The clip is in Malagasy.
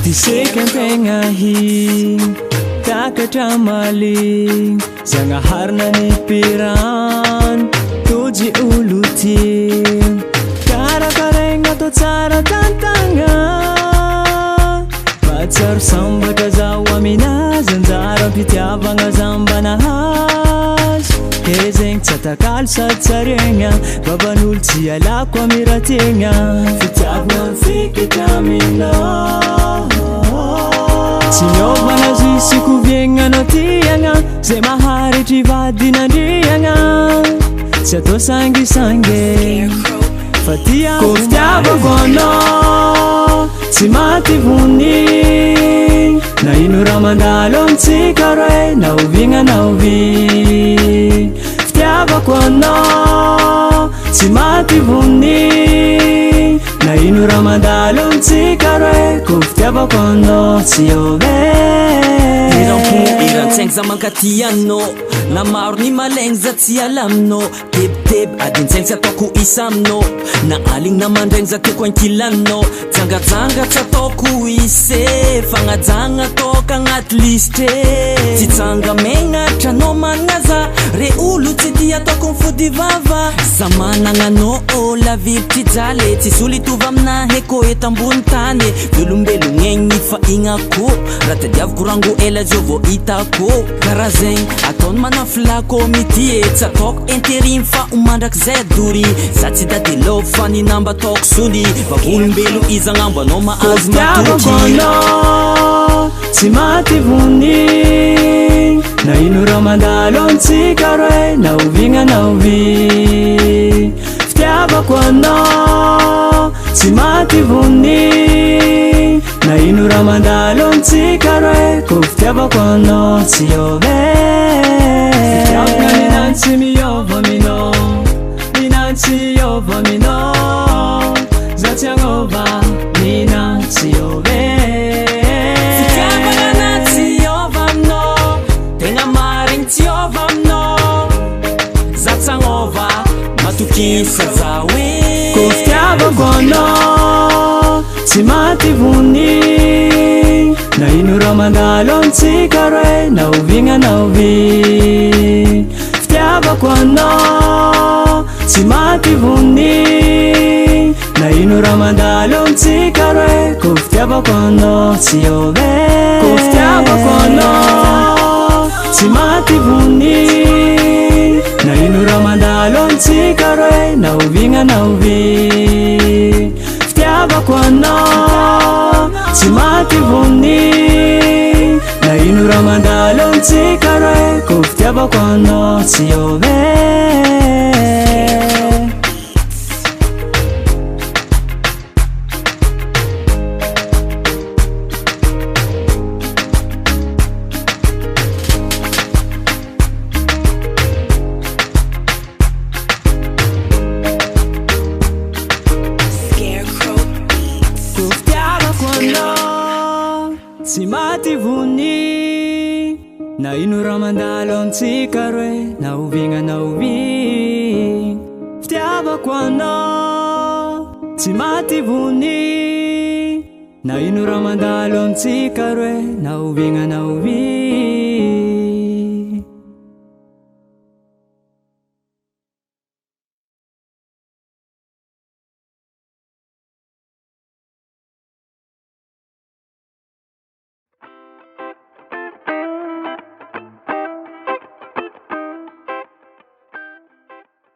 Tisekan-tegna hing takatra maling Zangaharna ni piran Tuji ulutin Kara-kareng ato tsara tantanga Patsar sambaka zawa minazanjara Pitiavanga zambanahas Kezeng tsatakal sa tsarenga Babanul tsy alako amirategna Fitiavana fikitramina Tsy miovana zisiko viengnanao tiagna Zay maharitry vadinandriagna Tsy atao sangisange Fa tiako fitiavako anao Tsy maty vony Na ino raha mandalo amitsika roe Na oviagna na ovi Fitiavako anao Tsy maty vony Na ino raha mandalo amitsika roe Ko fitiavako anao tsy ove Iran-tsaigny za mankatianao Na maro ny malaigny za tsy alaminao Tebiteby adin-tsaigny tsy ataoko isa aminao Na aligny na mandraigny za tiako ankilanao Jangajanga tsy ataoko ise Fagnajagna ataoko agnaty listre Tsy tsanga megnatra anao managna za Re olo tsy ty ataoko mifody vava Za managna anao lavitry jaly Tsy soli tova amina heko eto ambony tany Velombelognaigny fa ignako Raha tadiaviko rango ela zio vo hitako Karaha zegny ataony manafilako mity Tsy ataoko interim fa omandraky zay dory Za tsy dady love fa ny namba ataoko sony Vavolombelo izy agnambo anao mahazo matoky anao Tsy maty vony Na ino raha mandalo amitsika roe Na oviagna na ovi Fitiavako anao Tsy maty vony Na ino raha mandalo amitsika roe Ko fitiavako anao tsy ove Fitiavana minany tsy miova aminao Minany tsy miova aminao Za tsy agnova Minany tsy ove Fitiavana tsy miova aminao Tegna marigny tsy miova aminao Za tsy agnova Matokisa za hoe Ko fitiavako anao Tsy maty vony Na ino raha mandalo amitsika roe Na oviagna na ovi Fitiavako anao Tsy maty vony Na ino raha mandalo amitsika roe Ko fitiavako anao tsy ove Ko fitiavako anao Tsy maty vony Na ino raha mandalo amitsika roe Na oviagna na ovi Fitiavako anao Tsy maty vony Na ino raha mandalo amitsika roe Ko fitiavako anao tsy ove Tsy maty vony Na ino raha mandalo amitsika roe Na oviagna na ovi Fitiavako anao Tsy maty vony Na ino raha mandalo amitsika roe Na oviagna na ovi